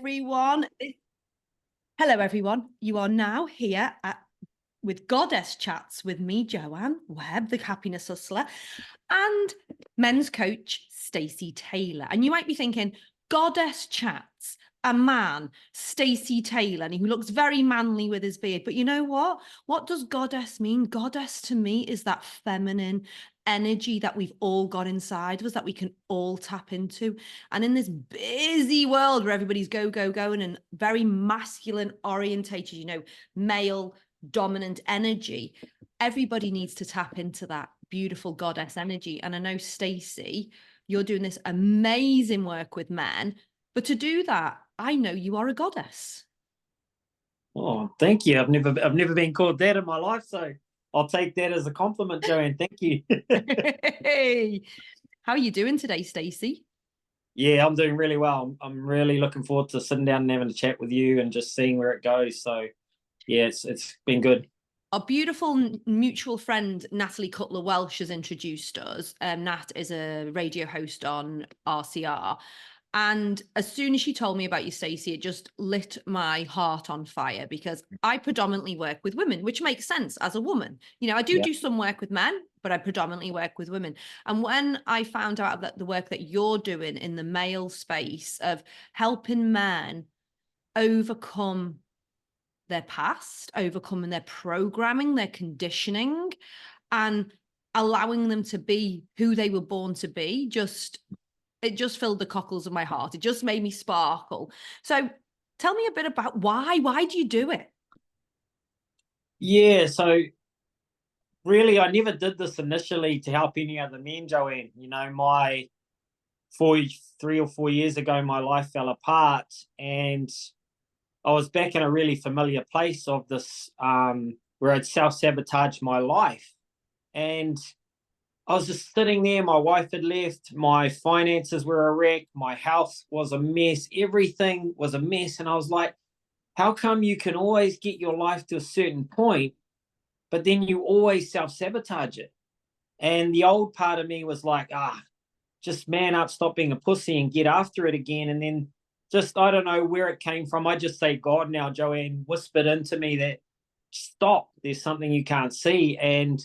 everyone. Hello, everyone. You are now here with Goddess Chats with me, Joanne Webb, the happiness hustler, and men's coach, Stacy Taylor. And you might be thinking, Goddess Chats, a man, Stacy Taylor, and he looks very manly with his beard. But you know what? What does goddess mean? Goddess to me is that feminine energy that we've all got inside of us that we can all tap into. And in this busy world where everybody's go, go, going and very masculine orientated, male dominant energy, everybody needs to tap into that beautiful goddess energy. And I know, Stacy, you're doing this amazing work with men, but to do that, I know you are a goddess. Oh, thank you. I've never been called that in my life, so I'll take that as a compliment, Joanne. Thank you. Hey, how are you doing today, Stacy? Yeah, I'm doing really well. I'm really looking forward to sitting down and having a chat with you and just seeing where it goes. So, yeah, it's been good. Our beautiful mutual friend, Natalie Cutler Welsh, has introduced us. Nat is a radio host on RCR. And as soon as she told me about you, Stacey, it just lit my heart on fire because I predominantly work with women, which makes sense as a woman. I do some work with men, but I predominantly work with women. And when I found out that the work that you're doing in the male space of helping men overcome their past, overcoming their programming, their conditioning, and allowing them to be who they were born to be, it just filled the cockles of my heart. It just made me sparkle. So tell me a bit about why do you do it? Yeah, so really, I never did this initially to help any other men, Joanne. My 3 or 4 years ago, my life fell apart, and I was back in a really familiar place of this, where I'd self-sabotaged my life. And I was just sitting there. My wife had left. My finances were a wreck. My house was a mess. Everything was a mess. And I was like, how come you can always get your life to a certain point, but then you always self-sabotage it? And the old part of me was like, just man up, stop being a pussy and get after it again. And then just, I don't know where it came from. I just say God now, Joanne whispered into me that stop, there's something you can't see. And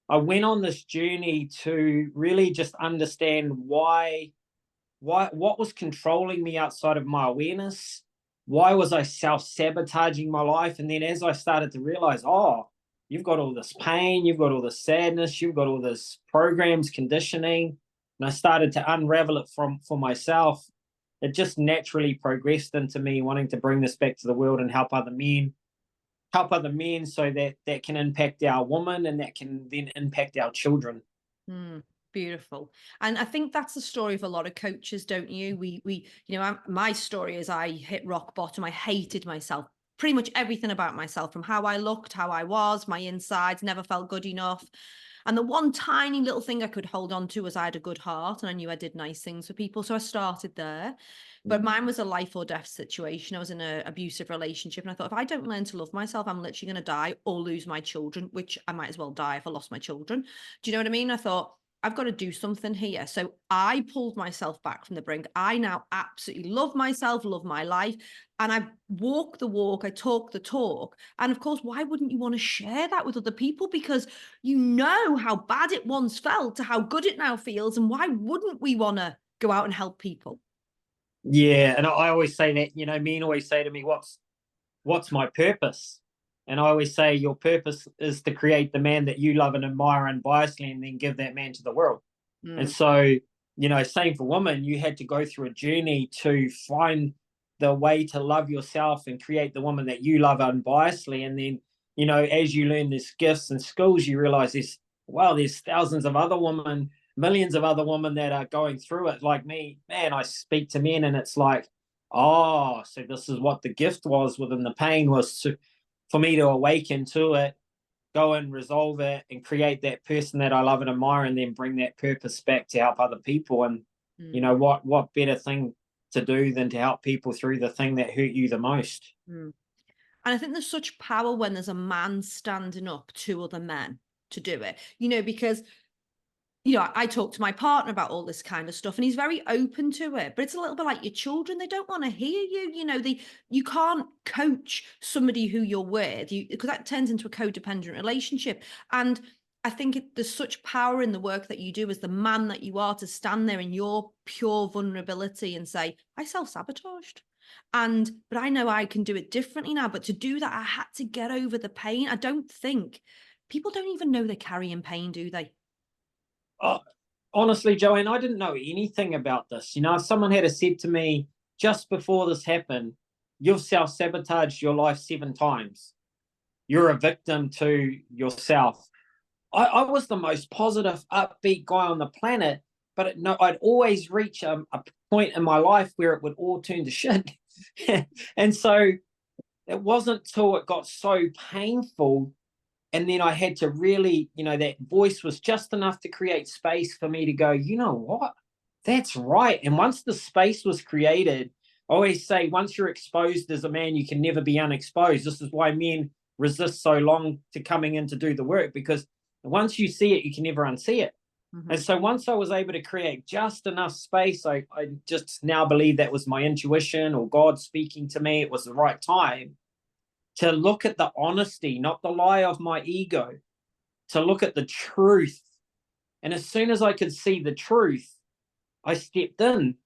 I went on this journey to really just understand what was controlling me outside of my awareness. Why was I self-sabotaging my life? And then as I started to realize, you've got all this pain, you've got all this sadness, you've got all this programs, conditioning, and I started to unravel it for myself. It just naturally progressed into me wanting to bring this back to the world and help other men so that can impact our women and that can then impact our children. Beautiful. And I think that's the story of a lot of coaches, don't you? My story is I hit rock bottom. I hated myself, pretty much everything about myself, from how I looked, how I was, my insides, never felt good enough. And the one tiny little thing I could hold on to was I had a good heart and I knew I did nice things for people. So I started there. But mine was a life or death situation. I was in an abusive relationship. And I thought, if I don't learn to love myself, I'm literally going to die or lose my children, which I might as well die if I lost my children. Do you know what I mean? I thought, I've got to do something here. So I pulled myself back from the brink. I now absolutely love myself, love my life. And I walk the walk, I talk the talk. And of course, why wouldn't you want to share that with other people? Because you know how bad it once felt to how good it now feels. And why wouldn't we want to go out and help people? Yeah, and I always say that, men always say to me, what's my purpose? And I always say your purpose is to create the man that you love and admire unbiasedly and then give that man to the world. And so, same for women, you had to go through a journey to find the way to love yourself and create the woman that you love unbiasedly. And then, as you learn these gifts and skills, you realize there's thousands of other women, millions of other women that are going through it like me. Man, I speak to men and it's like, so this is what the gift was within the pain, was for me to awaken to it, go and resolve it and create that person that I love and admire, and then bring that purpose back to help other people. And what better thing to do than to help people through the thing that hurt you the most. And I think there's such power when there's a man standing up to other men to do it, because you know, I talk to my partner about all this kind of stuff and he's very open to it, but it's a little bit like your children. They don't want to hear you. You know, you can't coach somebody who you're with, because that turns into a codependent relationship. And I think there's such power in the work that you do as the man that you are, to stand there in your pure vulnerability and say, I self-sabotaged. But I know I can do it differently now. But to do that, I had to get over the pain. I don't think people don't even know they're carrying pain, do they? Oh, honestly, Joanne, I didn't know anything about this. You know, if someone had said to me just before this happened, you've self-sabotaged your life 7 times. You're a victim to yourself. I was the most positive, upbeat guy on the planet, but no, I'd always reach a point in my life where it would all turn to shit. And so it wasn't till it got so painful, and then I had to really, you know, that voice was just enough to create space for me to go, you know what? That's right. And once the space was created, I always say, once you're exposed as a man, you can never be unexposed. This is why men resist so long to coming in to do the work, because once you see it, you can never unsee it. Mhm. And so once I was able to create just enough space, I just now believe that was my intuition or God speaking to me. It was the right time to look at the honesty, not the lie of my ego, to look at the truth. And as soon as I could see the truth, I stepped in.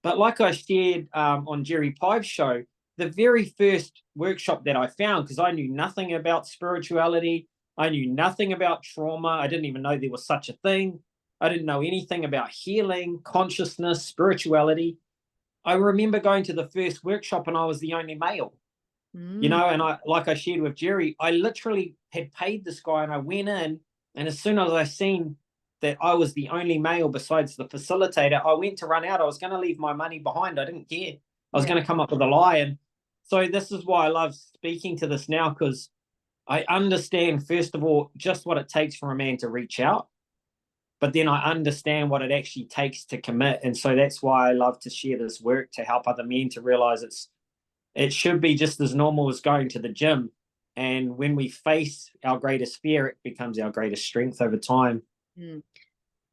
But like I shared on Jerry Pive's show, the very first workshop that I found, because I knew nothing about spirituality, I knew nothing about trauma, I didn't even know there was such a thing. I didn't know anything about healing, consciousness, spirituality. I remember going to the first workshop and I was the only male. You Mm. know, and I, like I shared with Jerry, I literally had paid this guy and I went in, and as soon as I seen that I was the only male besides the facilitator, I went to run out. I was going to leave my money behind. I didn't care. I was Yeah. going to come up with a lie. And so this is why I love speaking to this now, because I understand, first of all, just what it takes for a man to reach out, but then I understand what it actually takes to commit. And so that's why I love to share this work, to help other men to realize it should be just as normal as going to the gym. And when we face our greatest fear, it becomes our greatest strength over time. Mm.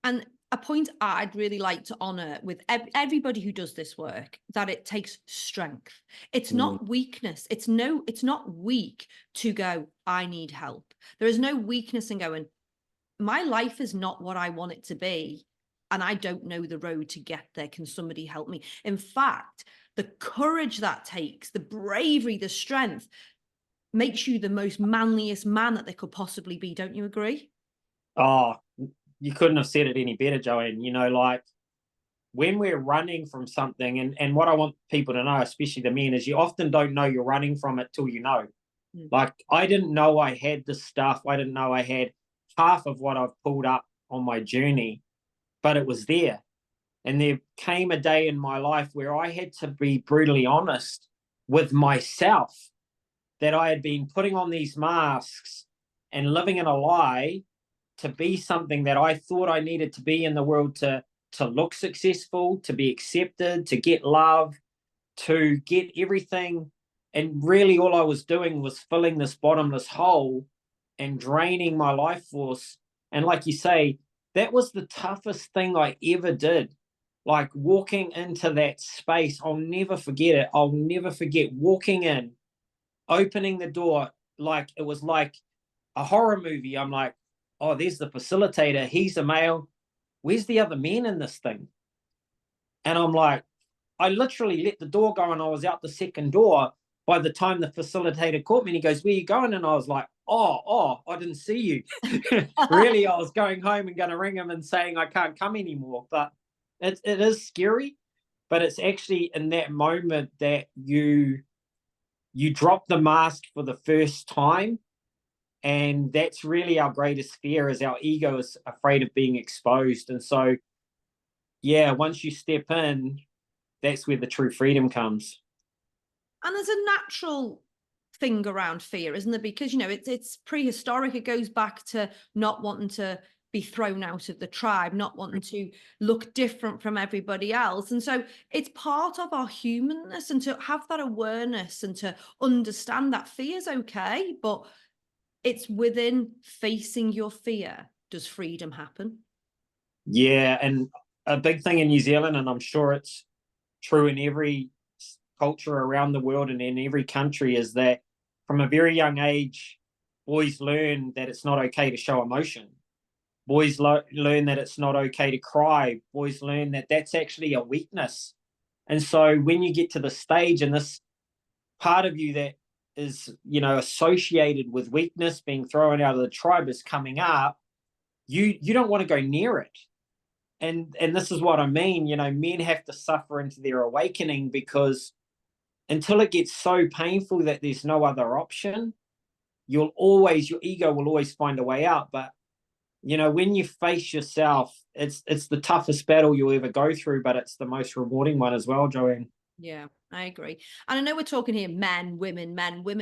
And a point I'd really like to honor with everybody who does this work, that it takes strength. It's Mm. not weakness. It's not weak to go, I need help. There is no weakness in going, my life is not what I want it to be. And I don't know the road to get there. Can somebody help me? In fact, the courage that takes, the bravery, the strength makes you the most manliest man that there could possibly be. Don't you agree? Oh, you couldn't have said it any better, Joanne. You know, like when we're running from something, and what I want people to know, especially the men, is you often don't know you're running from it till you know. Mm. Like, I didn't know I had this stuff. I didn't know I had half of what I've pulled up on my journey, but it was there. And there came a day in my life where I had to be brutally honest with myself, that I had been putting on these masks and living in a lie to be something that I thought I needed to be in the world, to look successful, to be accepted, to get love, to get everything. And really all I was doing was filling this bottomless hole and draining my life force. And like you say, that was the toughest thing I ever did. Like walking into that space, I'll never forget it. I'll never forget walking in, opening the door. Like it was like a horror movie. I'm like, oh, there's the facilitator. He's a male. Where's the other men in this thing? And I'm like, I literally let the door go and I was out the second door by the time the facilitator caught me, and he goes, where are you going? And I was like, oh, I didn't see you. Really, I was going home and going to ring him and saying I can't come anymore. But it is scary, but it's actually in that moment that you drop the mask for the first time. And that's really our greatest fear, is our ego is afraid of being exposed. And so, yeah, once you step in, that's where the true freedom comes. And there's a natural thing around fear, isn't there? Because, you know, it's prehistoric. It goes back to not wanting to be thrown out of the tribe, not wanting to look different from everybody else. And so it's part of our humanness, and to have that awareness and to understand that fear is okay, but it's within facing your fear does freedom happen. Yeah, and a big thing in New Zealand, and I'm sure it's true in every culture around the world and in every country, is that from a very young age, boys learn that it's not okay to show emotion. Boys learn that it's not okay to cry. Boys learn that that's actually a weakness. And so when you get to the stage and this part of you that is, associated with weakness being thrown out of the tribe is coming up, you don't want to go near it. And this is what I mean. Men have to suffer into their awakening, because until it gets so painful that there's no other option, your ego will always find a way out. But when you face yourself, it's the toughest battle you'll ever go through, but it's the most rewarding one as well, Joanne. Yeah, I agree. And I know we're talking here men, women,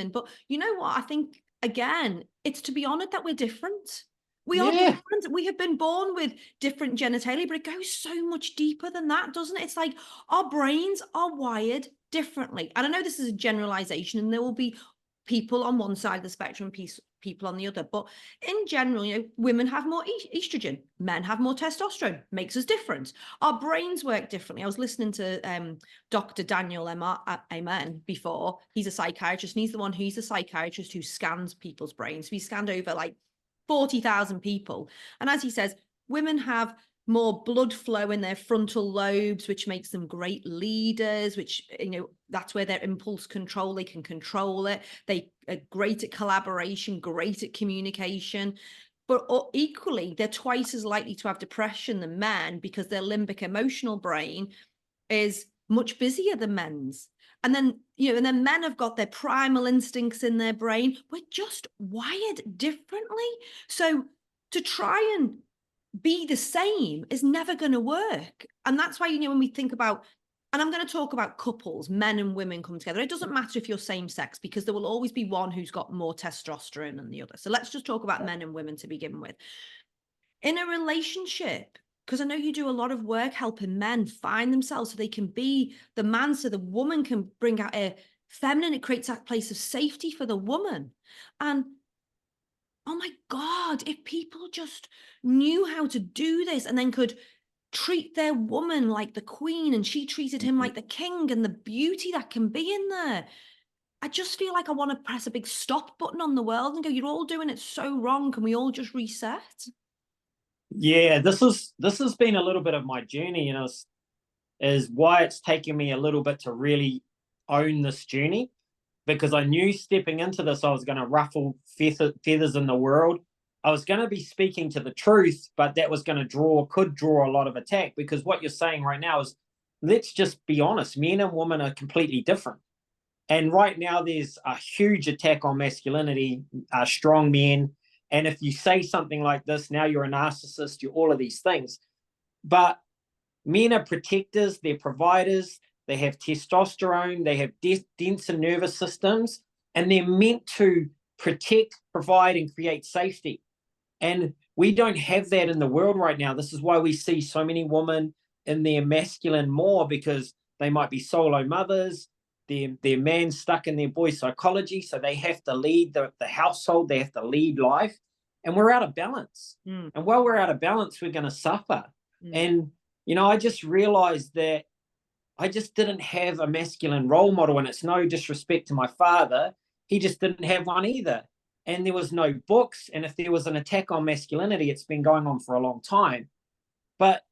but you know what? I think, again, it's to be honored that we're different. We are Yeah. different. We have been born with different genitalia, but it goes so much deeper than that, doesn't it? It's like our brains are wired differently. And I know this is a generalization, and there will be people on one side of the spectrum, people on the other. But in general, women have more estrogen, men have more testosterone, makes us different. Our brains work differently. I was listening to Dr. Daniel Amen before. He's a psychiatrist, and he's a psychiatrist who scans people's brains. So he scanned over like 40,000 people. And as he says, women have more blood flow in their frontal lobes, which makes them great leaders, which, that's where their impulse control, they can control it. They are great at collaboration, great at communication. But equally, they're twice as likely to have depression than men, because their limbic emotional brain is much busier than men's. And then, men have got their primal instincts in their brain. We're just wired differently. So to try and be the same is never going to work. And that's why, when we think about, and I'm going to talk about couples, men and women come together. It doesn't matter if you're same sex, because there will always be one who's got more testosterone than the other. So let's just talk about men and women to begin with. In a relationship, because I know you do a lot of work helping men find themselves so they can be the man, so the woman can bring out a feminine. It creates that place of safety for the woman. And oh my God, if people just knew how to do this and then could treat their woman like the queen and she treated him like the king, and the beauty that can be in there. I just feel like I want to press a big stop button on the world and go, you're all doing it so wrong. Can we all just reset? Yeah, this has been a little bit of my journey, is why it's taken me a little bit to really own this journey, because I knew stepping into this, I was going to ruffle feathers in the world. I was going to be speaking to the truth, but that was going to could draw a lot of attack, because what you're saying right now is, let's just be honest, men and women are completely different. And right now there's a huge attack on masculinity, strong men. And if you say something like this, now you're a narcissist, you're all of these things. But men are protectors, they're providers, they have testosterone, they have denser nervous systems, and they're meant to protect, provide, and create safety. And we don't have that in the world right now. This is why we see so many women in their masculine more, because they might be solo mothers, their man's stuck in their boy psychology, so they have to lead the household, they have to lead life, and we're out of balance. And while we're out of balance, we're going to suffer. And I just realized that I just didn't have a masculine role model, and it's no disrespect to my father, he just didn't have one either. And there was no books, and if there was an attack on masculinity, it's been going on for a long time. But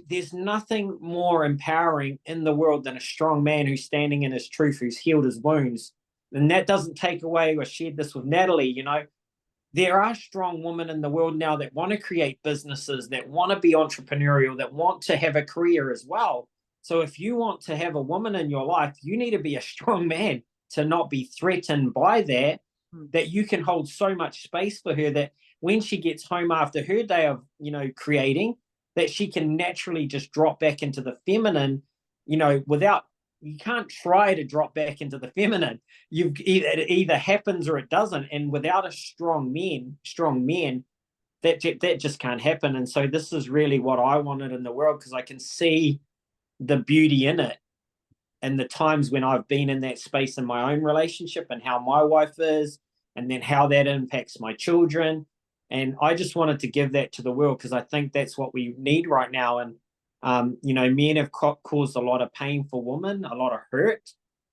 there's nothing more empowering in the world than a strong man who's standing in his truth, who's healed his wounds. And that doesn't take away, I shared this with Natalie, there are strong women in the world now that want to create businesses, that want to be entrepreneurial, that want to have a career as well. So if you want to have a woman in your life, you need to be a strong man to not be threatened by that, that you can hold so much space for her that when she gets home after her day of, creating, that she can naturally just drop back into the feminine, without, you can't try to drop back into the feminine. It either happens or it doesn't. And without a strong men, that just can't happen. And so this is really what I wanted in the world, because I can see the beauty in it, and the times when I've been in that space in my own relationship, and how my wife is, and then how that impacts my children. And I just wanted to give that to the world because I think that's what we need right now. And, men have caused a lot of pain for women, a lot of hurt.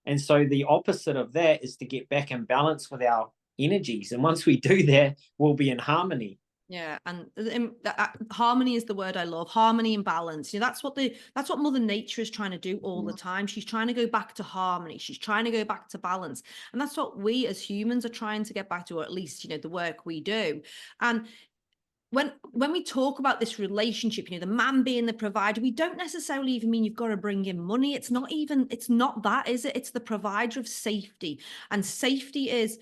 And so the opposite of that is to get back in balance with our energies. And once we do that, we'll be in harmony. Yeah, and harmony is the word I love. Harmony and balance. That's what Mother Nature is trying to do all the time. She's trying to go back to harmony. She's trying to go back to balance, and that's what we as humans are trying to get back to, or at least the work we do. And when we talk about this relationship, the man being the provider, we don't necessarily even mean you've got to bring in money. It's not that, is it? It's the provider of safety, and safety is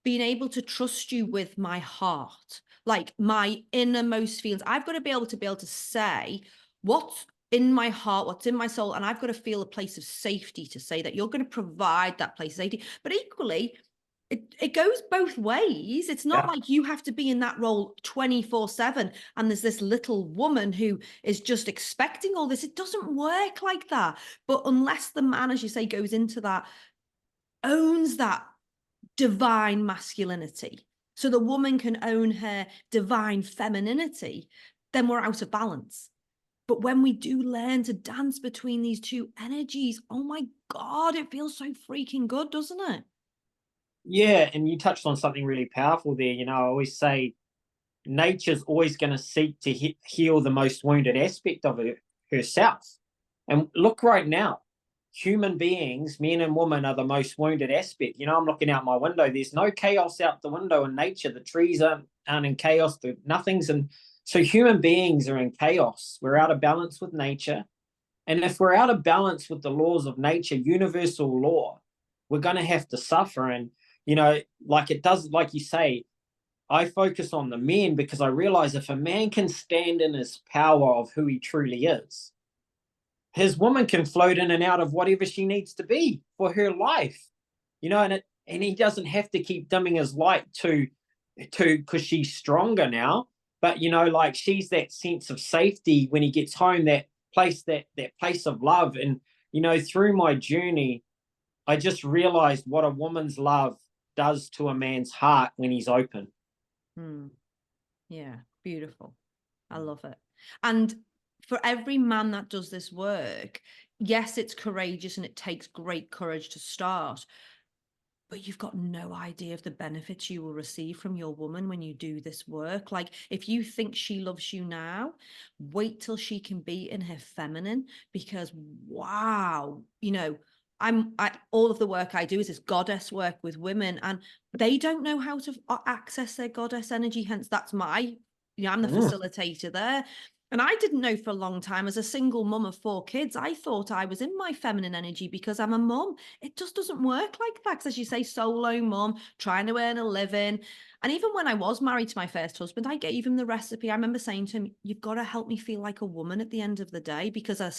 being able to trust you with my heart, like my innermost feelings. I've got to be able to say what's in my heart, what's in my soul, and I've got to feel a place of safety to say that you're going to provide that place of safety. But equally, it goes both ways. It's not like you have to be in that role 24/7 and there's this little woman who is just expecting all this. It doesn't work like that. But unless the man, as you say, goes into that, owns that divine masculinity, so the woman can own her divine femininity, then we're out of balance. But when we do learn to dance between these two energies, oh my God, it feels so freaking good, doesn't it? Yeah, and you touched on something really powerful there. I always say nature's always going to seek to heal the most wounded aspect of herself. And look right now, human beings, men and women, are the most wounded aspect. I'm looking out my window. There's no chaos out the window in nature. The trees aren't in chaos. Nothing's in. So human beings are in chaos. We're out of balance with nature. And if we're out of balance with the laws of nature, universal law, we're going to have to suffer. And, like it does, like you say, I focus on the men because I realize if a man can stand in his power of who he truly is, his woman can float in and out of whatever she needs to be for her life, and he doesn't have to keep dimming his light to because she's stronger now. But like she's that sense of safety when he gets home, that place of love. And through my journey, I just realized what a woman's love does to a man's heart when he's open. Yeah, beautiful. I love it. And for every man that does this work, yes, it's courageous and it takes great courage to start, but you've got no idea of the benefits you will receive from your woman when you do this work. Like, if you think she loves you now, wait till she can be in her feminine, because wow, all of the work I do is this goddess work with women, and they don't know how to access their goddess energy. Hence, that's I'm the facilitator there. And I didn't know for a long time, as a single mum of 4 kids, I thought I was in my feminine energy because I'm a mum. It just doesn't work like that. Because as you say, solo mum, trying to earn a living. And even when I was married to my first husband, I gave him the recipe. I remember saying to him, you've got to help me feel like a woman at the end of the day, because I'm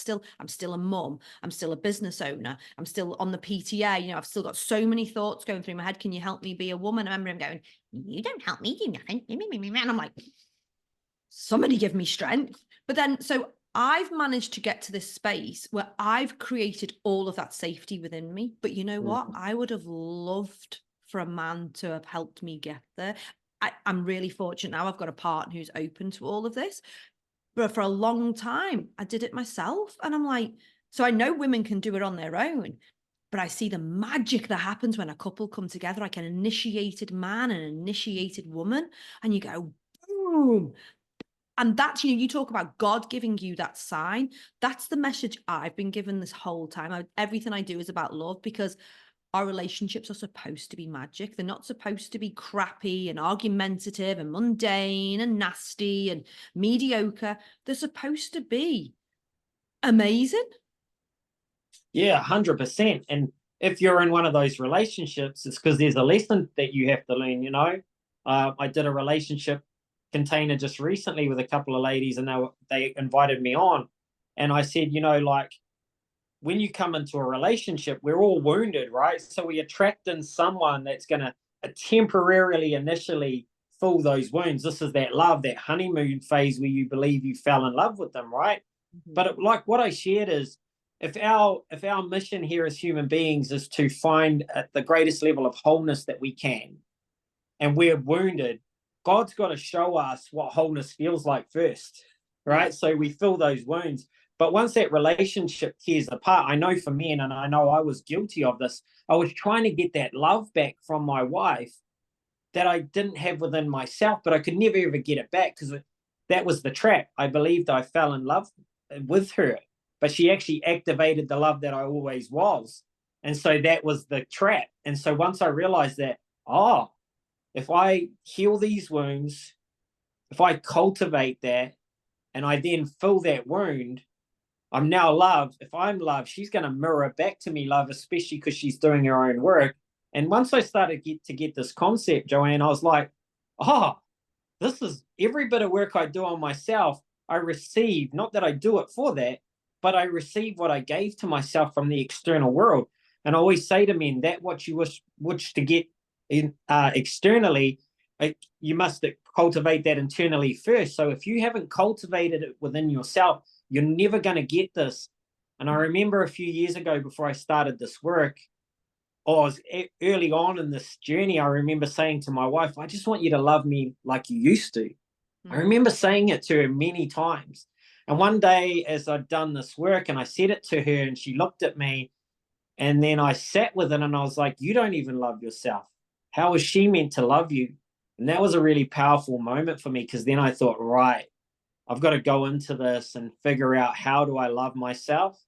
still a mum. I'm still a business owner. I'm still on the PTA. I've still got so many thoughts going through my head. Can you help me be a woman? I remember him going, you don't help me do nothing. And I'm like, somebody give me strength. But then, so I've managed to get to this space where I've created all of that safety within me. But you know what? I would have loved for a man to have helped me get there. I'm really fortunate now. I've got a partner who's open to all of this. But for a long time, I did it myself. And I'm like, so I know women can do it on their own, but I see the magic that happens when a couple come together, like an initiated man and an initiated woman, and you go, boom. And that's, you talk about God giving you that sign. That's the message I've been given this whole time. Everything I do is about love, because our relationships are supposed to be magic. They're not supposed to be crappy and argumentative and mundane and nasty and mediocre. They're supposed to be amazing. Yeah, 100%. And if you're in one of those relationships, it's because there's a lesson that you have to learn. I did a relationship container just recently with a couple of ladies, and they invited me on, and I said, like, when you come into a relationship, we're all wounded, right? So we attract in someone that's going to temporarily, initially fill those wounds. This is that love, that honeymoon phase where you believe you fell in love with them, right? But like what I shared is, if our mission here as human beings is to find the greatest level of wholeness that we can, and we're wounded, God's got to show us what wholeness feels like first, right? Yeah. So we fill those wounds. But once that relationship tears apart, I know for me, and I know I was guilty of this, I was trying to get that love back from my wife that I didn't have within myself, but I could never ever get it back because that was the trap. I believed I fell in love with her, but she actually activated the love that I always was. And so that was the trap. And so once I realized that, oh, if I heal these wounds, if I cultivate that, and I then fill that wound, I'm now love. If I'm love, she's going to mirror back to me love, especially because she's doing her own work. And once I started to get this concept, Joanne, I was like, oh, this is every bit of work I do on myself. I receive, not that I do it for that, but I receive what I gave to myself from the external world. And I always say to men that what you wish to get in externally, you must cultivate that internally first. So if you haven't cultivated it within yourself, you're never going to get this. And I remember a few years ago before I started this work, or I was early on in this journey, I remember saying to my wife, I just want you to love me like you used to. I remember saying it to her many times. And one day, as I'd done this work and I said it to her, and she looked at me, and then I sat with it and I was like, you don't even love yourself. How is she meant to love you? And that was a really powerful moment for me, because then I thought, right, I've got to go into this and figure out, how do I love myself?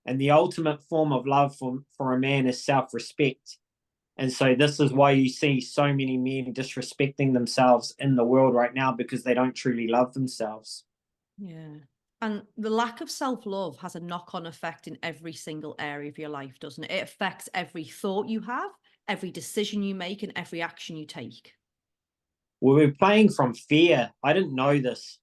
And the ultimate form of love for a man is self-respect. And so this is why you see so many men disrespecting themselves in the world right now, because they don't truly love themselves. Yeah. And the lack of self-love has a knock-on effect in every single area of your life, doesn't it? It affects every thought you have, every decision you make, and every action you take. Well, we're playing from fear. I didn't know this,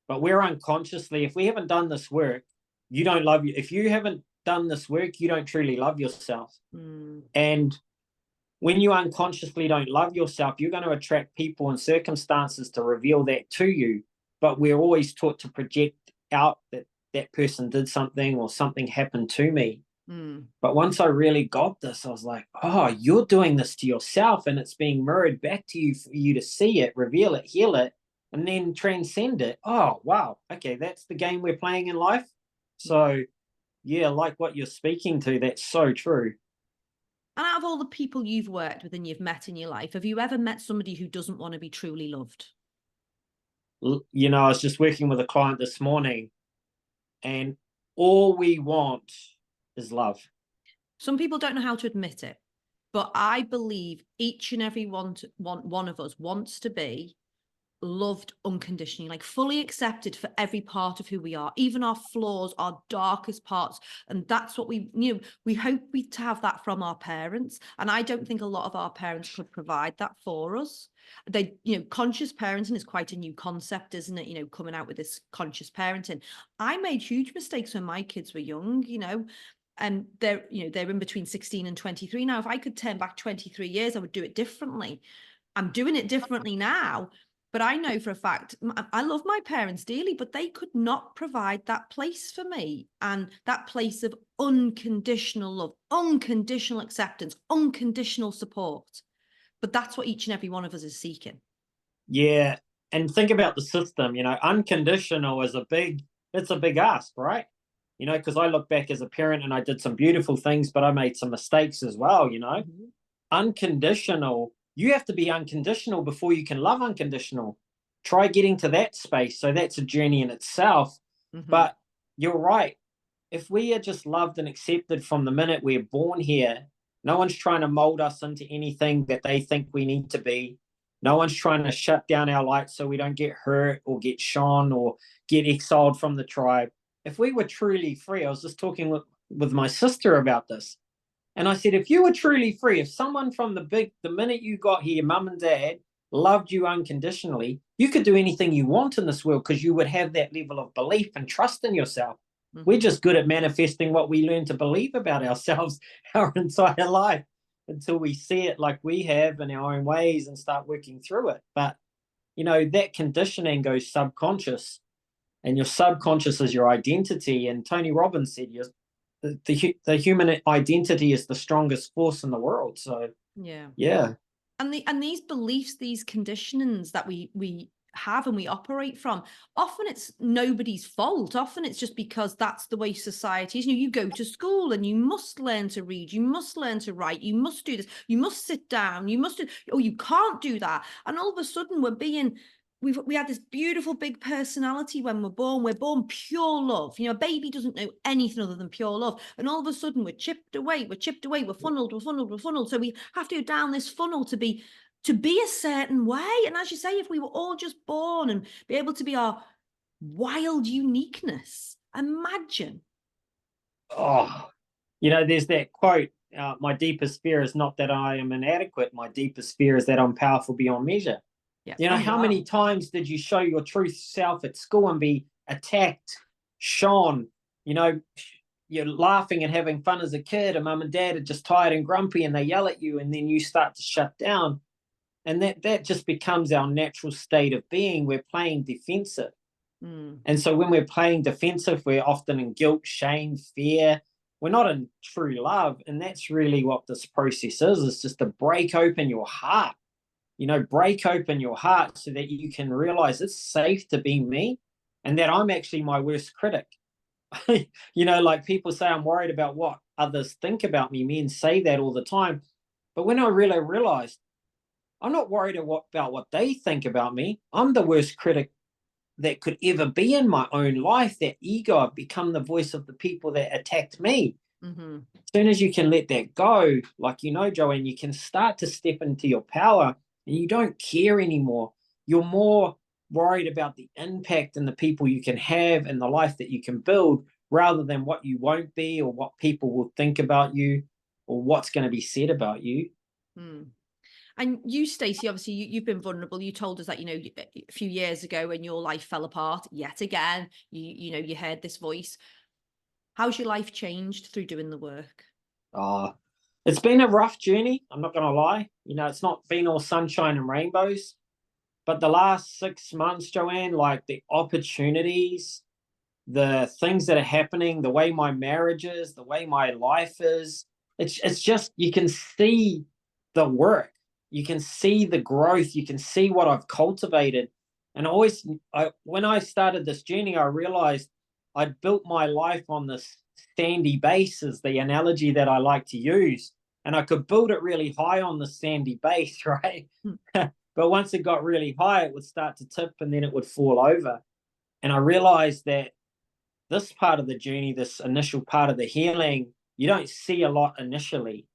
but we're unconsciously, if we haven't done this work, you don't love you. If you haven't done this work, you don't truly love yourself. And when you unconsciously don't love yourself, you're going to attract people and circumstances to reveal that to you. But we're always taught to project out that that person did something or something happened to me. But once I really got this, I was like, oh, you're doing this to yourself, and it's being mirrored back to you for you to see it, reveal it, heal it, and then transcend it. Oh, wow. Okay, that's the game we're playing in life. So, yeah, like what you're speaking to, that's so true. And out of all the people you've worked with and you've met in your life, have you ever met somebody who doesn't want to be truly loved? You know, I was just working with a client this morning, and all we want is love. Some people don't know how to admit it, but I believe each and every one of us wants to be loved unconditionally, like fully accepted for every part of who we are, even our flaws, our darkest parts. And that's what we hope to have that from our parents. And I don't think a lot of our parents could provide that for us. They, conscious parenting is quite a new concept, isn't it? Coming out with this conscious parenting. I made huge mistakes when my kids were young, and they're in between 16 and 23 now. If I could turn back 23 years, I would do it differently. I'm doing it differently now. But I know for a fact, I love my parents dearly, but they could not provide that place for me, and that place of unconditional love, unconditional acceptance, unconditional support. But that's what each and every one of us is seeking. Yeah. And think about the system, unconditional is it's a big ask, right? Because I look back as a parent and I did some beautiful things, but I made some mistakes as well. Unconditional, you have to be unconditional before you can love unconditional. Try getting to that space. So that's a journey in itself. But you're right. If we are just loved and accepted from the minute we're born here, no one's trying to mold us into anything that they think we need to be. No one's trying to shut down our lights so we don't get hurt or get shone or get exiled from the tribe. If we were truly free, I was just talking with my sister about this. And I said, if you were truly free, if someone from the minute you got here, mum and dad, loved you unconditionally, you could do anything you want in this world, because you would have that level of belief and trust in yourself. We're just good at manifesting what we learn to believe about ourselves our entire life, until we see it like we have in our own ways and start working through it. But, that conditioning goes subconscious, and your subconscious is your identity. And Tony Robbins said, the human identity is the strongest force in the world. So, yeah. And these beliefs, these conditionings that we have and we operate from, often it's nobody's fault. Often it's just because that's the way society is. You go to school and you must learn to read, you must learn to write, you must do this, you must sit down, you must do, or you can't do that. And all of a sudden we had this beautiful big personality when we're born pure love. A baby doesn't know anything other than pure love. And all of a sudden we're chipped away, we're funneled. So we have to go down this funnel to be a certain way. And as you say, if we were all just born and be able to be our wild uniqueness, imagine. Oh, there's that quote, my deepest fear is not that I am inadequate. My deepest fear is that I'm powerful beyond measure. Yeah. How many times did you show your true self at school and be attacked, shone? You're laughing and having fun as a kid, and mum and dad are just tired and grumpy and they yell at you, and then you start to shut down. And that just becomes our natural state of being. We're playing defensive. And so when we're playing defensive, we're often in guilt, shame, fear. We're not in true love. And that's really what this process is. It's just to break open your heart. Break open your heart so that you can realize it's safe to be me and that I'm actually my worst critic. Like people say, I'm worried about what others think about me. Men say that all the time. But when I really realized, I'm not worried about what they think about me. I'm the worst critic that could ever be in my own life. That ego, I've become the voice of the people that attacked me. Mm-hmm. As soon as you can let that go, like, Joanne, you can start to step into your power and you don't care anymore. You're more worried about the impact and the people you can have and the life that you can build rather than what you won't be or what people will think about you or what's going to be said about you. Mm. And you, Stacey, obviously you've been vulnerable. You told us that, a few years ago when your life fell apart yet again, you heard this voice. How's your life changed through doing the work? It's been a rough journey. I'm not going to lie. It's not been all sunshine and rainbows. But the last 6 months, Joanne, like the opportunities, the things that are happening, the way my marriage is, the way my life is, it's just, you can see the work. You can see the growth. You can see what I've cultivated. And when I started this journey, I realized I'd built my life on this sandy base, is the analogy that I like to use. And I could build it really high on the sandy base, right? But once it got really high, it would start to tip and then it would fall over. And I realized that this part of the journey, this initial part of the healing, you don't see a lot initially,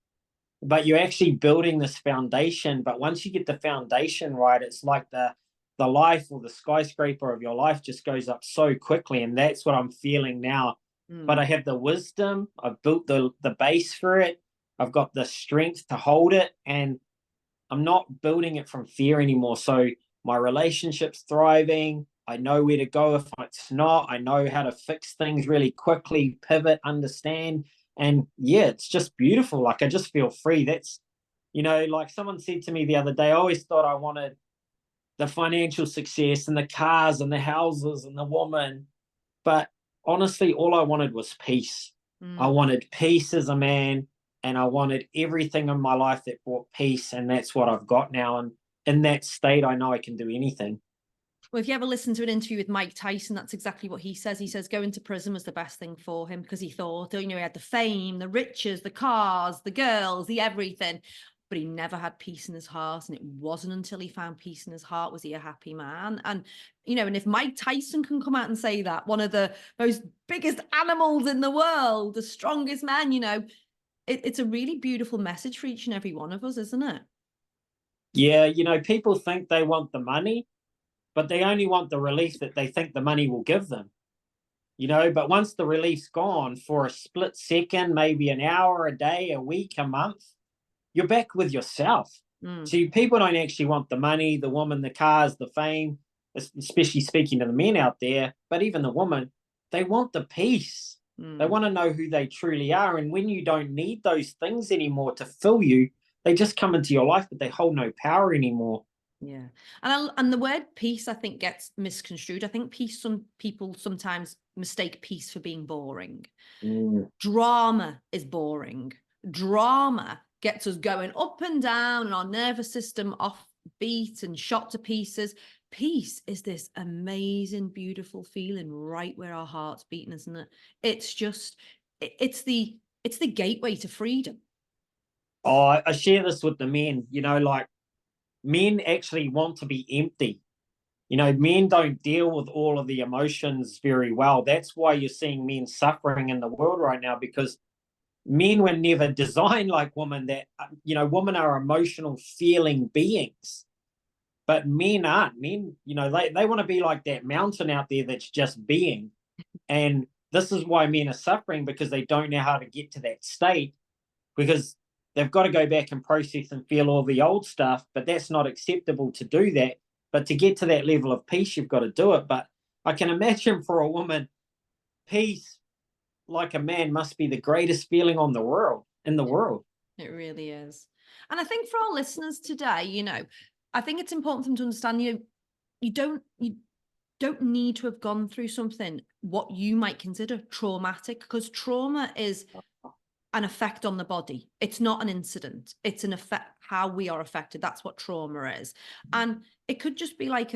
but you're actually building this foundation. But once you get the foundation right, it's like the life or the skyscraper of your life just goes up so quickly. And that's what I'm feeling now. But I have the wisdom, I've built the base for it, I've got the strength to hold it, and I'm not building it from fear anymore. So my relationship's thriving. I know where to go if it's not. I know how to fix things really quickly, pivot, understand. And yeah, it's just beautiful. Like I just feel free. That's, like someone said to me the other day, I always thought I wanted the financial success and the cars and the houses and the woman. But honestly, all I wanted was peace. I wanted peace as a man. And I wanted everything in my life that brought peace, and that's what I've got now. And in that state, I know I can do anything. Well, if you ever listen to an interview with Mike Tyson, that's exactly what he says. He says going to prison was the best thing for him because he thought, he had the fame, the riches, the cars, the girls, the everything. But he never had peace in his heart. And it wasn't until he found peace in his heart was he a happy man. And, and if Mike Tyson can come out and say that, one of the most biggest animals in the world, the strongest man, it's a really beautiful message for each and every one of us, isn't it? Yeah, people think they want the money, but they only want the relief that they think the money will give them. But once the relief's gone for a split second, maybe an hour, a day, a week, a month, you're back with yourself. So people don't actually want the money, the woman, the cars, the fame, especially speaking to the men out there, but even the woman, they want the peace. They want to know who they truly are. And when you don't need those things anymore to fill you, they just come into your life, but they hold no power anymore. Yeah. And the word peace, I think, gets misconstrued. I think some people sometimes mistake peace for being boring. Drama is boring. Drama gets us going up and down and our nervous system off beat and shot to pieces. Peace is this amazing, beautiful feeling right where our heart's beating, isn't it? It's just, it's the gateway to freedom. Oh, I share this with the men, like men actually want to be empty. Men don't deal with all of the emotions very well. That's why you're seeing men suffering in the world right now, because men were never designed like women. That, women are emotional feeling beings, but men aren't. Men, they want to be like that mountain out there that's just being. And this is why men are suffering, because they don't know how to get to that state, because they've got to go back and process and feel all the old stuff, but that's not acceptable to do that. But to get to that level of peace, you've got to do it. But I can imagine for a woman, peace, like a man, must be the greatest feeling in the world. It really is. And I think for our listeners today, I think it's important for them to understand, you don't need to have gone through something what you might consider traumatic, because trauma is an effect on the body. It's not an incident. It's an effect, how we are affected. That's what trauma is. And it could just be like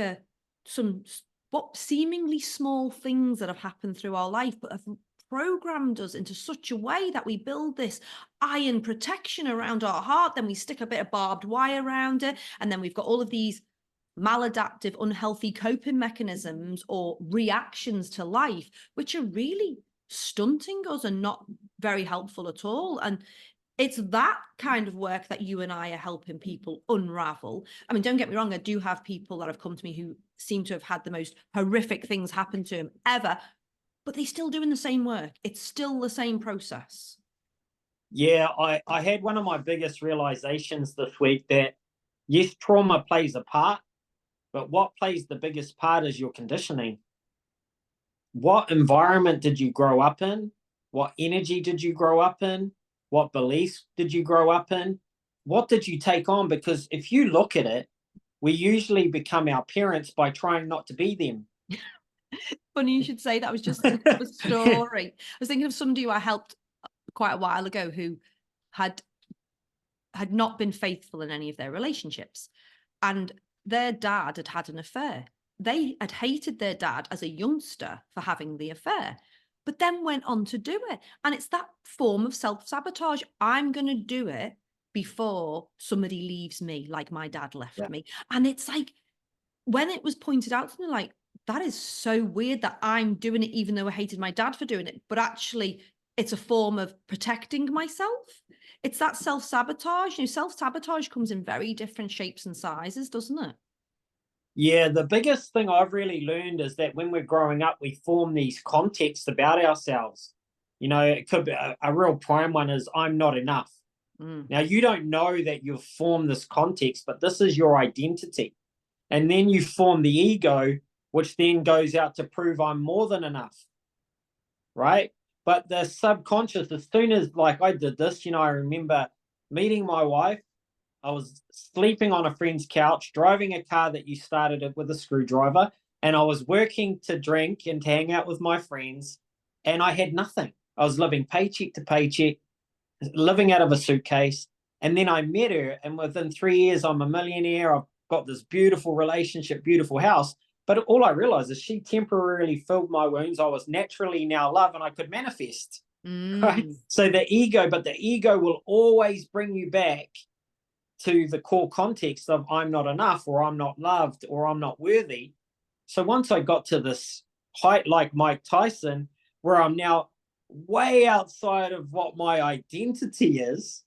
some what seemingly small things that have happened through our life, but have programmed us into such a way that we build this iron protection around our heart. Then we stick a bit of barbed wire around it. And then we've got all of these maladaptive, unhealthy coping mechanisms or reactions to life, which are really stunting us and not very helpful at all. And it's that kind of work that you and I are helping people unravel. I mean, don't get me wrong, I do have people that have come to me who seem to have had the most horrific things happen to them ever, but they're still doing the same work. It's still the same process. Yeah, I had one of my biggest realizations this week that, yes, trauma plays a part, but what plays the biggest part is your conditioning. What environment did you grow up in? What energy did you grow up in? What beliefs did you grow up in? What did you take on? Because if you look at it, we usually become our parents by trying not to be them. Funny you should say that. I was just thinking of a story. I was thinking of somebody who I helped quite a while ago who had not been faithful in any of their relationships. And their dad had had an affair. They had hated their dad as a youngster for having the affair, but then went on to do it. And it's that form of self-sabotage. I'm going to do it before somebody leaves me, like my dad left me. And it's like, when it was pointed out to me, like, that is so weird that I'm doing it, even though I hated my dad for doing it. But actually, it's a form of protecting myself. It's that self-sabotage. Self-sabotage comes in very different shapes and sizes, doesn't it? Yeah, the biggest thing I've really learned is that when we're growing up, we form these contexts about ourselves. It could be a real prime one is, I'm not enough. Now, you don't know that you've formed this context, but this is your identity. And then you form the ego, which then goes out to prove I'm more than enough, right? But the subconscious, as soon as, like, I did this, I remember meeting my wife. I was sleeping on a friend's couch, driving a car that you started it with a screwdriver, and I was working to drink and to hang out with my friends, and I had nothing. I was living paycheck to paycheck, living out of a suitcase. And then I met her, and within 3 years, I'm a millionaire. I've got this beautiful relationship, beautiful house. But all I realized is she temporarily filled my wounds. I was naturally now loved, and I could manifest. Right? So the ego will always bring you back to the core context of I'm not enough, or I'm not loved, or I'm not worthy. So once I got to this height like Mike Tyson, where I'm now way outside of what my identity is,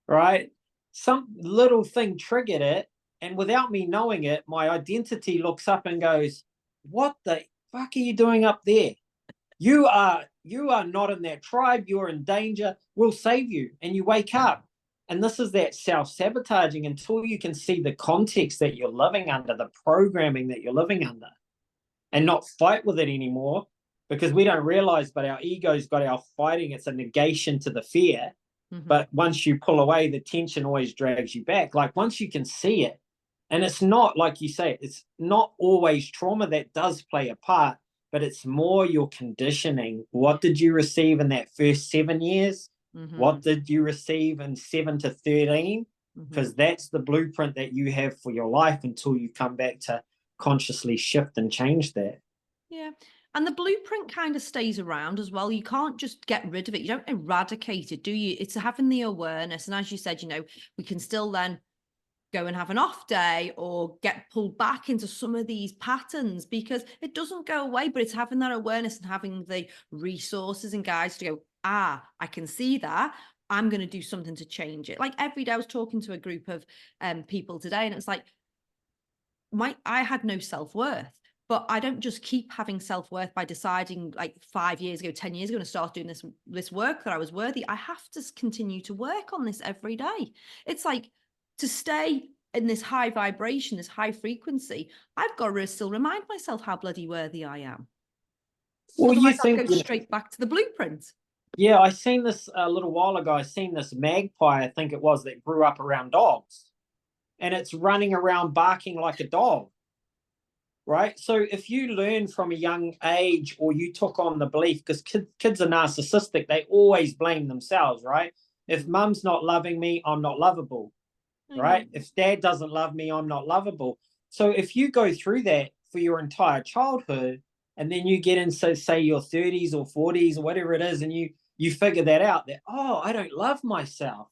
right? Some little thing triggered it. And without me knowing it, my identity looks up and goes, what the fuck are you doing up there? You are not in that tribe. You're in danger. We'll save you. And you wake up. And this is that self-sabotaging until you can see the context that you're living under, the programming that you're living under, and not fight with it anymore, because we don't realize, but our ego's got our fighting. It's a negation to the fear. But once you pull away, the tension always drags you back. Like, once you can see it, and it's not, like you say, it's not always trauma that does play a part, but it's more your conditioning. What did you receive in that first 7 years? Mm-hmm. What did you receive in 7 to 13? Mm-hmm. Because that's the blueprint that you have for your life until you come back to consciously shift and change that. Yeah. And the blueprint kind of stays around as well. You can't just get rid of it. You don't eradicate it, do you? It's having the awareness. And as you said, we can still then go and have an off day or get pulled back into some of these patterns, because it doesn't go away, but it's having that awareness and having the resources and guides to go, I can see that. I'm going to do something to change it. Like every day I was talking to a group of people today, and it's like, I had no self-worth, but I don't just keep having self-worth by deciding like 5 years ago, 10 years ago, to start doing this work that I was worthy. I have to continue to work on this every day. It's like, to stay in this high vibration, this high frequency, I've got to still remind myself how bloody worthy I am. Well, you Otherwise I'll think, go straight back to the blueprint. yeah, I seen this a little while ago. I seen this magpie, I think it was, that grew up around dogs, and it's running around barking like a dog. Right. So if you learn from a young age, or you took on the belief, because kids are narcissistic, they always blame themselves, right? If mum's not loving me, I'm not lovable, right? If dad doesn't love me, I'm not lovable. So if you go through that for your entire childhood, and then you get into, say, your 30s or 40s or whatever it is, and you figure that out, that, oh, I don't love myself.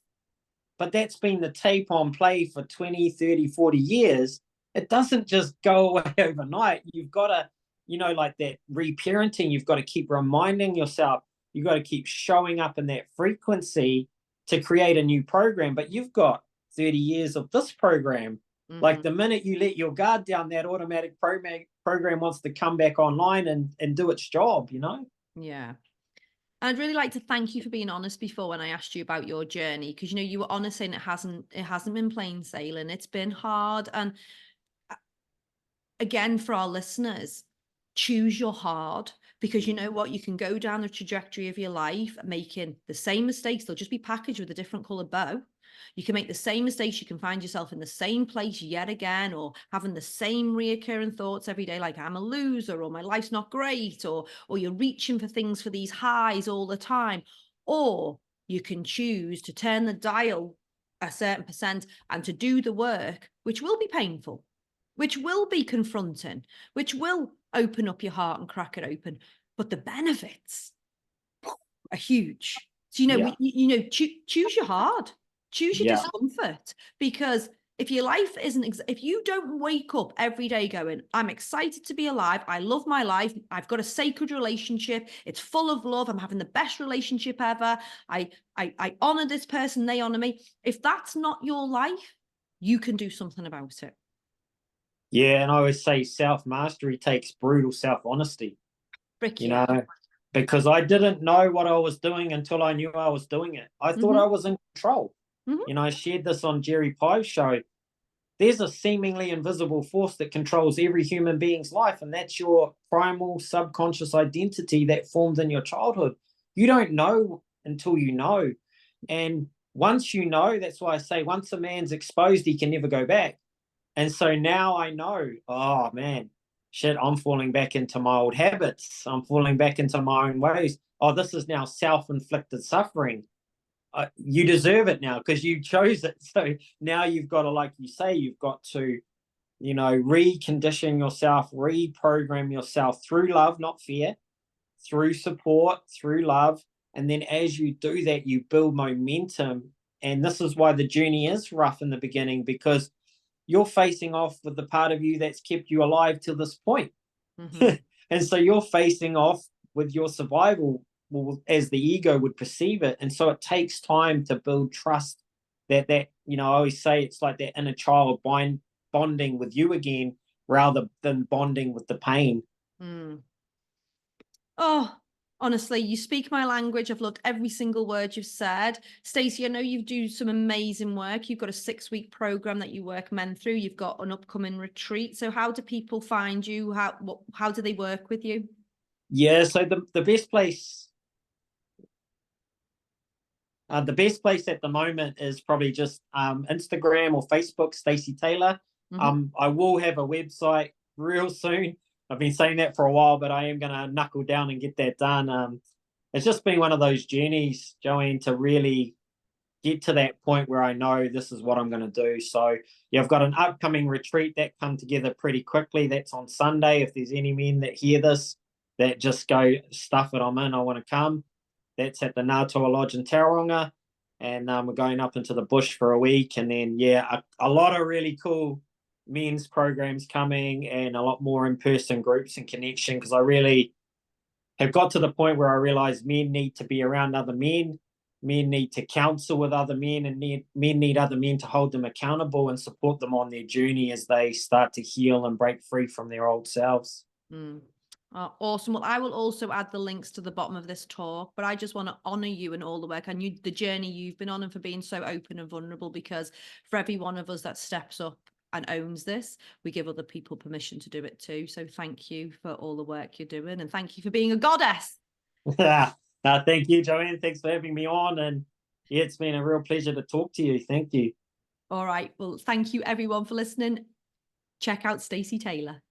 But that's been the tape on play for 20, 30, 40 years. It doesn't just go away overnight. You've got to, like that reparenting, you've got to keep reminding yourself, you've got to keep showing up in that frequency to create a new program. But you've got 30 years of this program. Mm-hmm. Like the minute you let your guard down, that automatic program wants to come back online and do its job, Yeah. I'd really like to thank you for being honest before when I asked you about your journey, because you were honest saying it hasn't been plain sailing. It's been hard. And again, for our listeners, choose your hard, because you know what, you can go down the trajectory of your life making the same mistakes. They'll just be packaged with a different colored bow. You can make the same mistakes. You can find yourself in the same place yet again, or having the same reoccurring thoughts every day, like I'm a loser, or my life's not great, or you're reaching for things, for these highs all the time. Or you can choose to turn the dial a certain percent and to do the work, which will be painful, which will be confronting, which will open up your heart and crack it open. But the benefits are huge. So, Yeah. choose your hard, choose your Yeah. discomfort, because if your life isn't, if you don't wake up every day going, I'm excited to be alive, I love my life, I've got a sacred relationship, it's full of love, I'm having the best relationship ever, I honor this person, they honor me. If that's not your life, you can do something about it. Yeah. And I always say self-mastery takes brutal self-honesty, Frick you yeah. know, because I didn't know what I was doing until I knew I was doing it. I thought Mm-hmm. I was in control. Mm-hmm. I shared this on Jerry Pive's show. There's a seemingly invisible force that controls every human being's life, and that's your primal subconscious identity that formed in your childhood. You don't know until you know. And once you know, that's why I say once a man's exposed, he can never go back. And so now I know, oh man, shit, I'm falling back into my old habits. I'm falling back into my own ways. Oh, this is now self-inflicted suffering. You deserve it now because you chose it. So now you've got to, like you say, you've got to, recondition yourself, reprogram yourself through love, not fear, through support, through love. And then as you do that, you build momentum. And this is why the journey is rough in the beginning, because you're facing off with the part of you that's kept you alive till this point. Mm-hmm. And so you're facing off with your survival, as the ego would perceive it. And so it takes time to build trust, that I always say it's like that inner child bonding with you again, rather than bonding with the pain. Mm. Oh, honestly, you speak my language. I've loved every single word you've said. Stacey, I know you do some amazing work. You've got a 6-week program that you work men through. You've got an upcoming retreat. So how do people find you? How do they work with you? Yeah, so the best place, at the moment is probably just Instagram or Facebook, Stacy Taylor. Mm-hmm. I will have a website real soon. I've been saying that for a while, but I am going to knuckle down and get that done. it's just been one of those journeys, Joanne, to really get to that point where I know this is what I'm going to do. So yeah, I've got an upcoming retreat that come together pretty quickly. That's on Sunday. If there's any men that hear this that just go, stuff it, I'm in, I want to come. That's at the Ngātoa Lodge in Tauranga. And we're going up into the bush for a week. And then, yeah, a lot of really cool men's programs coming, and a lot more in-person groups and connection, because I really have got to the point where I realize men need to be around other men. Men need to counsel with other men, and men need other men to hold them accountable and support them on their journey as they start to heal and break free from their old selves. Mm. Oh, awesome. Well, I will also add the links to the bottom of this talk, but I just want to honor you and all the work and you, the journey you've been on, and for being so open and vulnerable, because for every one of us that steps up and owns this, we give other people permission to do it too. So thank you for all the work you're doing, and thank you for being a goddess. Thank you, Joanne. Thanks for having me on. And yeah, it's been a real pleasure to talk to you. Thank you. All right. Well, thank you everyone for listening. Check out Stacy Taylor.